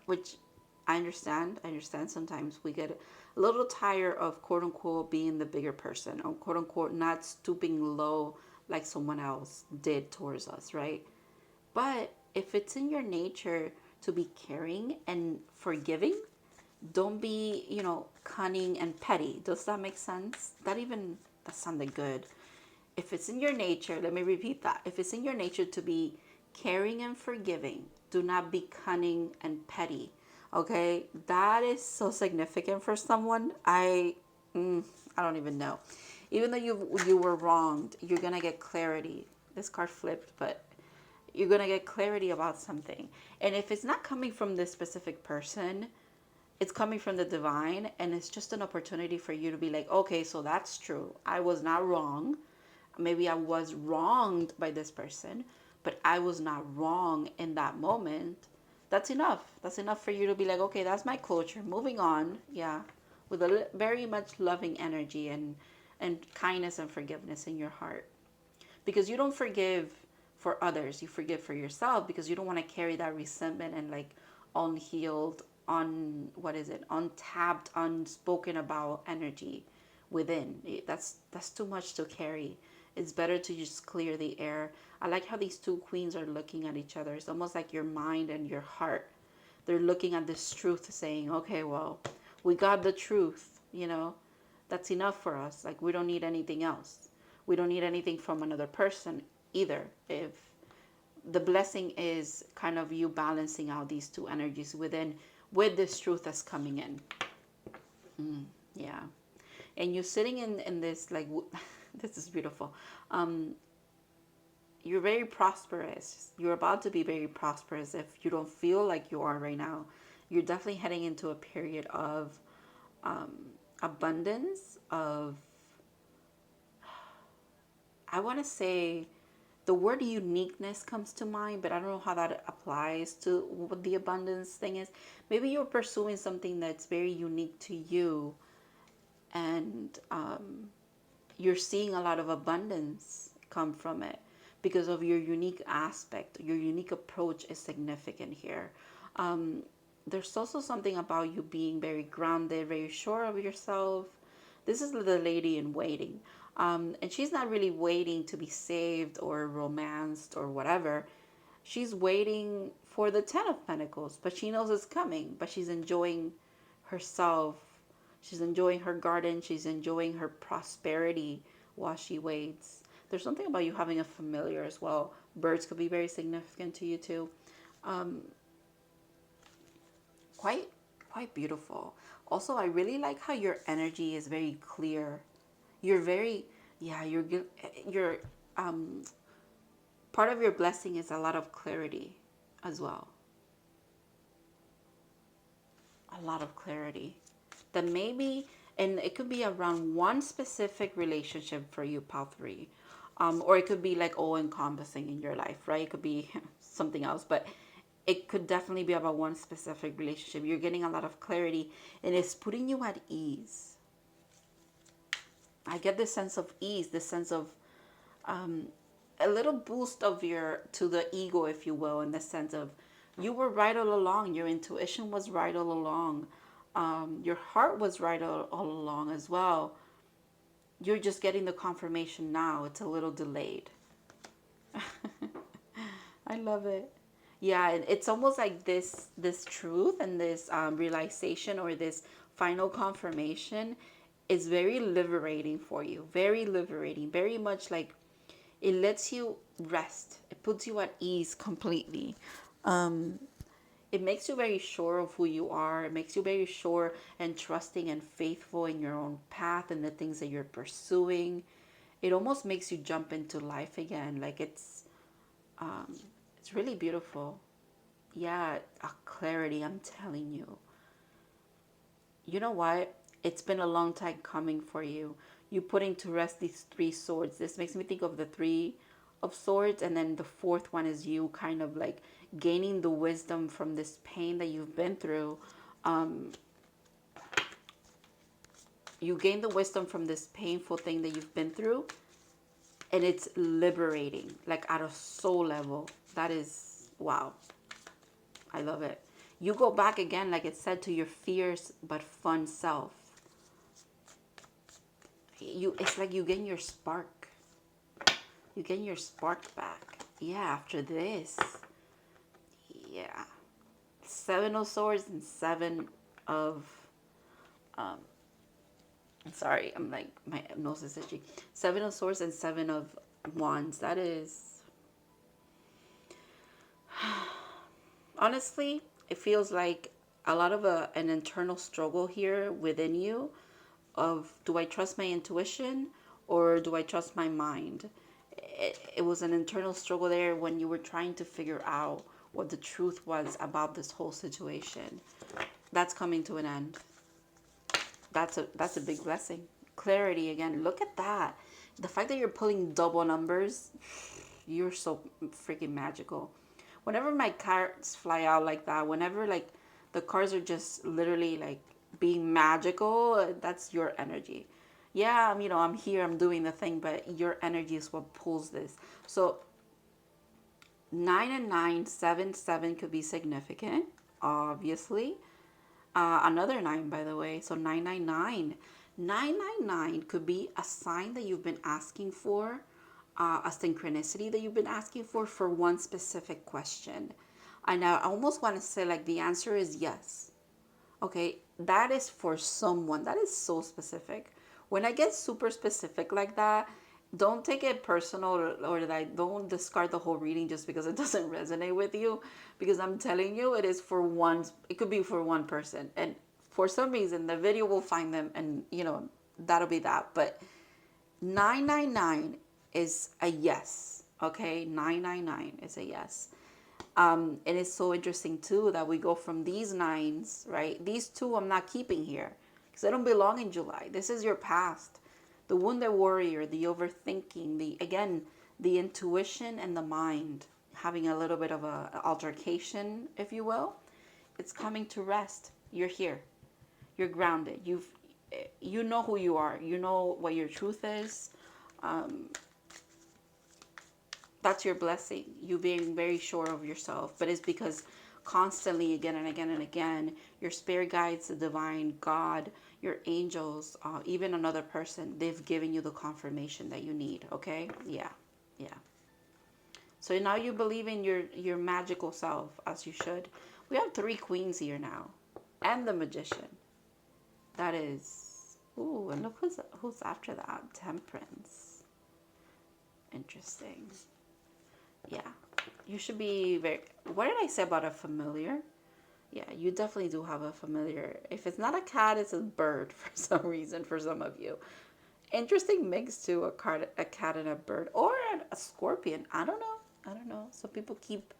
which I understand. Sometimes we get a little tired of quote unquote being the bigger person, or quote unquote not stooping low like someone else did towards us, right? But if it's in your nature to be caring and forgiving, don't be, cunning and petty. Does that make sense? That sounded good. If it's in your nature, let me repeat that. If it's in your nature to be caring and forgiving, do not be cunning and petty. Okay? That is so significant for someone. I don't even know. Even though you were wronged, you're going to get clarity. This card flipped, but you're going to get clarity about something. And if it's not coming from this specific person, it's coming from the divine, and it's just an opportunity for you to be like, okay, so that's true. I was not wrong. Maybe I was wronged by this person, but I was not wrong in that moment. That's enough. That's enough for you to be like, okay, that's my closure. Moving on. Yeah. With a very much loving energy and kindness and forgiveness in your heart. Because you don't forgive for others. You forgive for yourself because you don't want to carry that resentment and like unhealed, untapped, unspoken about energy within. That's too much to carry. It's better to just clear the air. I like how these two queens are looking at each other. It's almost like your mind and your heart. They're looking at this truth saying, okay, well, we got the truth, That's enough for us. Like, we don't need anything else. We don't need anything from another person either. If the blessing is kind of you balancing out these two energies within with this truth that's coming in. Yeah. And you're sitting in this, like, this is beautiful. You're very prosperous. You're about to be very prosperous if you don't feel like you are right now. You're definitely heading into a period of abundance, of, I want to say, the word uniqueness comes to mind, but I don't know how that applies to what the abundance thing is. Maybe you're pursuing something that's very unique to you, and you're seeing a lot of abundance come from it. because of your unique aspect. Your unique approach is significant here. There's also something about you being very grounded, very sure of yourself. This is the lady in waiting. And she's not really waiting to be saved or romanced or whatever. She's waiting for the Ten of Pentacles, but she knows it's coming. But she's enjoying herself. She's enjoying her garden. She's enjoying her prosperity while she waits. There's something about you having a familiar as well. Birds could be very significant to you too. Quite beautiful. Also, I really like how your energy is very clear. You're very, yeah, you're part of your blessing is a lot of clarity as well. A lot of clarity. That maybe, and it could be around one specific relationship for you, Pal 3. Or it could be like all encompassing in your life, right? It could be something else, but it could definitely be about one specific relationship. You're getting a lot of clarity and it's putting you at ease. I get this sense of ease, this sense of a little boost of to the ego, if you will, in the sense of you were right all along. Your intuition was right all along. Your heart was right all along as well. You're just getting the confirmation now. It's a little delayed. I love it. Yeah, it's almost like this truth and this realization or this final confirmation is very liberating for you. Very liberating. Very much like it lets you rest. It puts you at ease completely. It makes you very sure of who you are. It makes you very sure and trusting and faithful in your own path and the things that you're pursuing. It almost makes you jump into life again. Like it's really beautiful. Yeah, a clarity, I'm telling you. You know what? It's been a long time coming for you. You putting to rest these 3 swords. This makes me think of the 3 of swords, and then the 4th one is you kind of like gaining the wisdom from this pain that you've been through. You gain the wisdom from this painful thing that you've been through, and it's liberating, like at a soul level. That is, wow. I love it. You go back again, like it said, to your fierce but fun self. It's like you gain your spark. You gain your spark back. Yeah, after this. Yeah. 7 of Swords and 7 of... sorry, I'm like, my nose is itchy. 7 of Swords and 7 of Wands. That is... Honestly, it feels like a lot of an internal struggle here within you of, do I trust my intuition or do I trust my mind? It was an internal struggle there when you were trying to figure out what the truth was about this whole situation. That's coming to an end. That's a big blessing. Clarity again. Look at that. The fact that you're pulling double numbers, you're so freaking magical. Whenever my cards fly out like that, whenever like the cards are just literally like being magical, that's your energy. Yeah, I'm here, I'm doing the thing, but your energy is what pulls this. So 9 and 9, 7, 7 could be significant, obviously. Another 9, by the way. So 999. 999 could be a sign that you've been asking for, a synchronicity that you've been asking for one specific question. And I almost want to say like the answer is yes. Okay, that is for someone. That is so specific. When I get super specific like that, don't take it personal, or like don't discard the whole reading just because it doesn't resonate with you, because I'm telling you it is for one. It could be for one person, and for some reason the video will find them, and that'll be that. But 999 is a yes. Okay, 999 is a yes. And it's so interesting too that we go from these 9s, right? These 2 I'm not keeping here because they don't belong in July. This is your past. The wounded warrior, the overthinking, the intuition and the mind having a little bit of a altercation, if you will. It's coming to rest. You're here. You're grounded. You know who you are. You know what your truth is. That's your blessing. You being very sure of yourself. But it's because constantly, again and again and again, your spirit guides, the divine, God, your angels, even another person, they've given you the confirmation that you need. Okay? Yeah. Yeah. So now you believe in your magical self, as you should. We have 3 queens here now. And the magician. That is... Ooh, and look who's after that. Temperance. Interesting. Yeah. You should be very... What did I say about a familiar? Yeah, you definitely do have a familiar. If it's not a cat, it's a bird for some reason for some of you. Interesting mix too, a cat and a bird. Or a scorpion. I don't know. I don't know. So people keep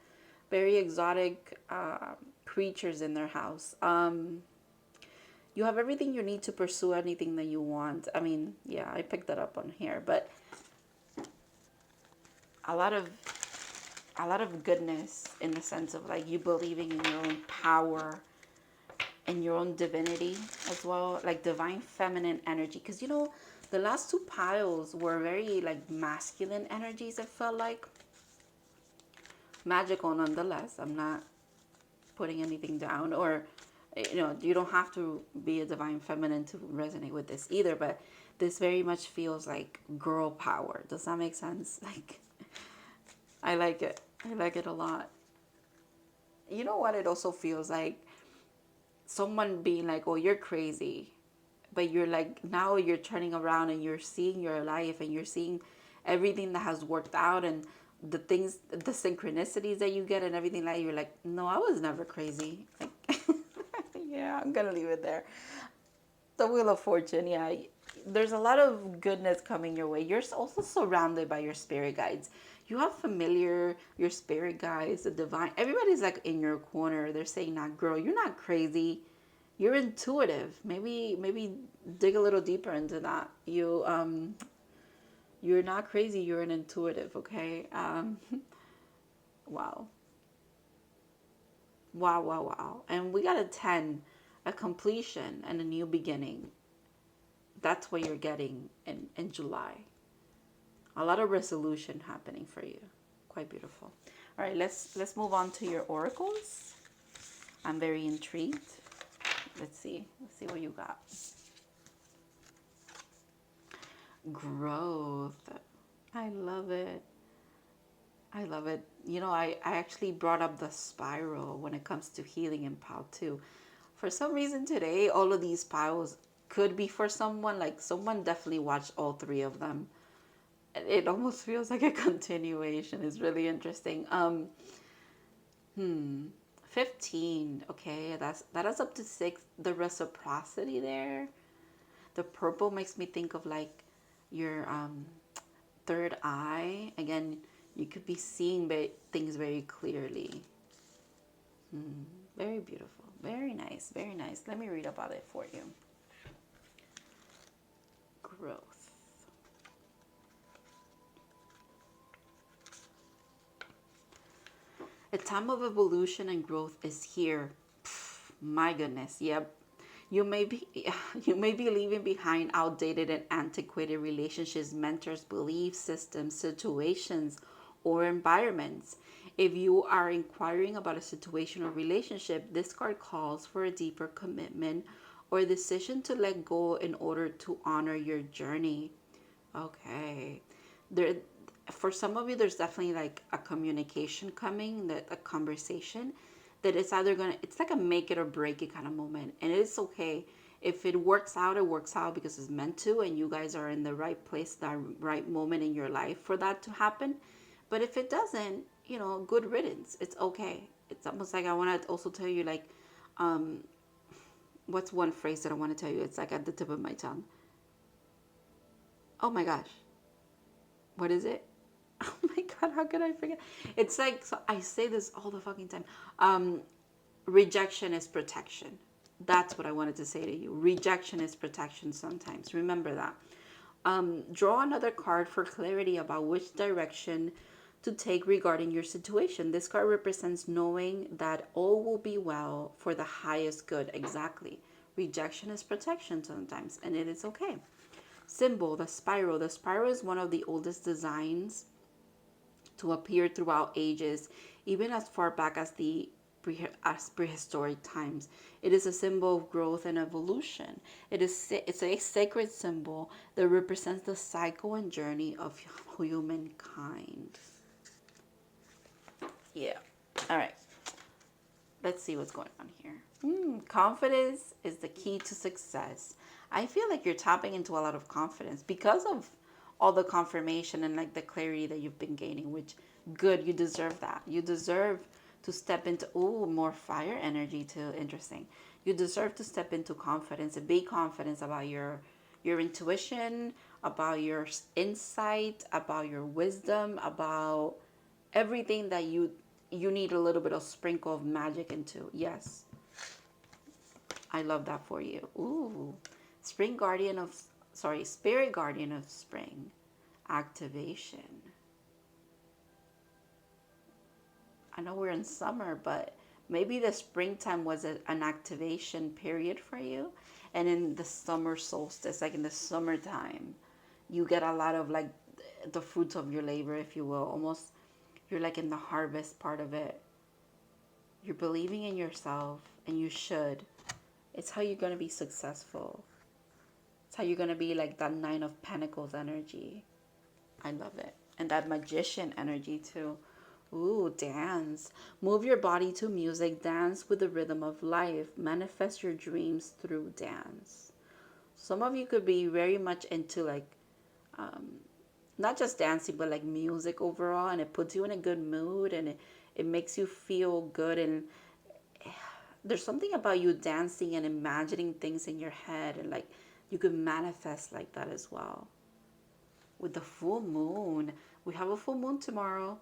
very exotic creatures in their house. You have everything you need to pursue anything that you want. I mean, yeah, I picked that up on here. But a lot of goodness in the sense of like you believing in your own power and your own divinity as well, like divine feminine energy. Because you know, the last 2 piles were very like masculine energies. It felt like magical nonetheless. I'm not putting anything down, or you know, you don't have to be a divine feminine to resonate with this either, but this very much feels like girl power. Does that make sense? Like, I like it. I like it a lot. You know what? It also feels like someone being like, oh, you're crazy. But you're like, now you're turning around and you're seeing your life and you're seeing everything that has worked out and the things, the synchronicities that you get and everything like, you're like, no, I was never crazy. Like, yeah, I'm going to leave it there. The Wheel of Fortune, yeah. There's a lot of goodness coming your way. You're also surrounded by your spirit guides. You have familiar, your spirit guides, the divine. Everybody's like in your corner. They're saying, "Nah, girl, you're not crazy. You're intuitive. Maybe dig a little deeper into that. You're not crazy. You're an intuitive. Okay. Wow. Wow. Wow. Wow. And we got a 10, a completion and a new beginning. That's what you're getting in July. A lot of resolution happening for you. Quite beautiful. All right, let's move on to your oracles. I'm very intrigued. Let's see what you got. Growth. I love it. I love it. You know, I actually brought up the spiral when it comes to healing in pile 2. For some reason today, all of these piles could be for someone. Like someone definitely watched all 3 of them. It almost feels like a continuation. It's really interesting. 15. Okay, that is up to 6. The reciprocity there. The purple makes me think of like your third eye. Again, you could be seeing things very clearly. Very beautiful. Very nice. Very nice. Let me read about it for you. Growth. A time of evolution and growth is here. My goodness. Yep. You may be leaving behind outdated and antiquated relationships, mentors, belief systems, situations, or environments. If you are inquiring about a situation or relationship, this card calls for a deeper commitment or decision to let go in order to honor your journey. Okay. There, for some of you, there's definitely like a communication coming, that a conversation that it's either gonna, it's like a make it or break it kind of moment, and it's okay if it works out. It works out because it's meant to, and you guys are in the right place, that right moment in your life for that to happen. But if it doesn't, you know, good riddance. It's okay. It's almost like I want to also tell you, like, what's one phrase that I want to tell you? It's like at the tip of my tongue. Oh my gosh. What is it? Oh my God, how could I forget? It's like, so I say this all the fucking time. Rejection is protection. That's what I wanted to say to you. Rejection is protection sometimes. Remember that. Draw another card for clarity about which direction to take regarding your situation. This card represents knowing that all will be well for the highest good. Exactly. Rejection is protection sometimes, and it is okay. Symbol, the spiral. The spiral is one of the oldest designs to appear throughout ages, even as far back as as prehistoric times. It is a symbol of growth and evolution. It's a sacred symbol that represents the cycle and journey of humankind. Yeah. All right. Let's see what's going on here. Confidence is the key to success. I feel like you're tapping into a lot of confidence because of all the confirmation and like the clarity that you've been gaining, which good, you deserve that. You deserve to step into, more fire energy too. Interesting. You deserve to step into confidence and be confident about your intuition, about your insight, about your wisdom, about everything that you need a little bit of sprinkle of magic into. Yes. I love that for you. Ooh. Spirit Guardian of Spring. Activation. I know we're in summer, but maybe the springtime was an activation period for you. And in the summer solstice, like in the summertime, you get a lot of like the fruits of your labor, if you will. Almost, you're like in the harvest part of it. You're believing in yourself, and you should. It's how you're going to be successful. It's how you're going to be like that Nine of Pentacles energy. I love it. And that Magician energy too. Ooh, dance. Move your body to music. Dance with the rhythm of life. Manifest your dreams through dance. Some of you could be very much into like, not just dancing, but like music overall. And it puts you in a good mood, and it makes you feel good. And there's something about you dancing and imagining things in your head. And like, you could manifest like that as well. With the full moon, we have a full moon tomorrow.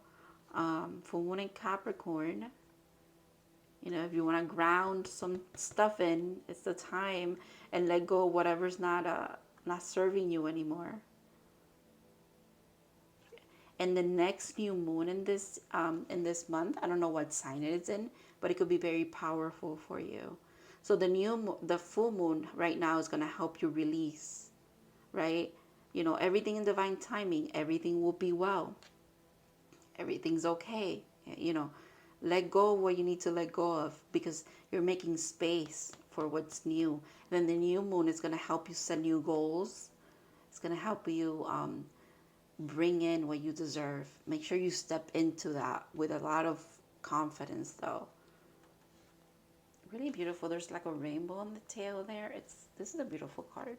Full moon in Capricorn. You know, if you want to ground some stuff in, it's the time, and let go of whatever's not serving you anymore. And the next new moon in this month, I don't know what sign it is in, but it could be very powerful for you. So the full moon right now is going to help you release, right? You know, everything in divine timing, everything will be well. Everything's okay. You know, let go of what you need to let go of, because you're making space for what's new. Then the new moon is going to help you set new goals. It's going to help you bring in what you deserve. Make sure you step into that with a lot of confidence, though. Really beautiful. There's like a rainbow on the tail there. This is a beautiful card.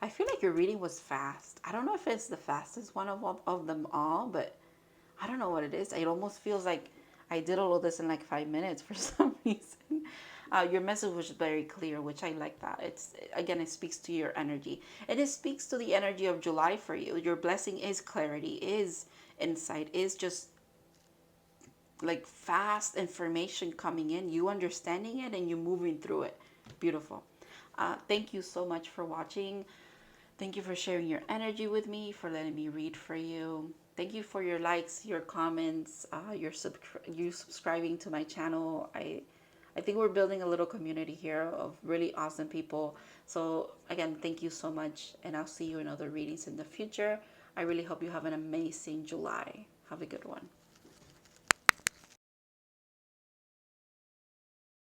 I feel like your reading was fast. I don't know if it's the fastest one of them all, but I don't know what it is. It almost feels like I did all of this in like 5 minutes for some reason. Your message was very clear, which I like that. It speaks to your energy. And it speaks to the energy of July for you. Your blessing is clarity, is insight, is just like fast information coming in, you understanding it, and you moving through it. Beautiful. Thank you so much for watching. Thank you for sharing your energy with me, for letting me read for you. Thank you for your likes, your comments, you subscribing to my channel. I think we're building a little community here of really awesome people. So again, thank you so much, and I'll see you in other readings in the future. I really hope you have an amazing July. Have a good one.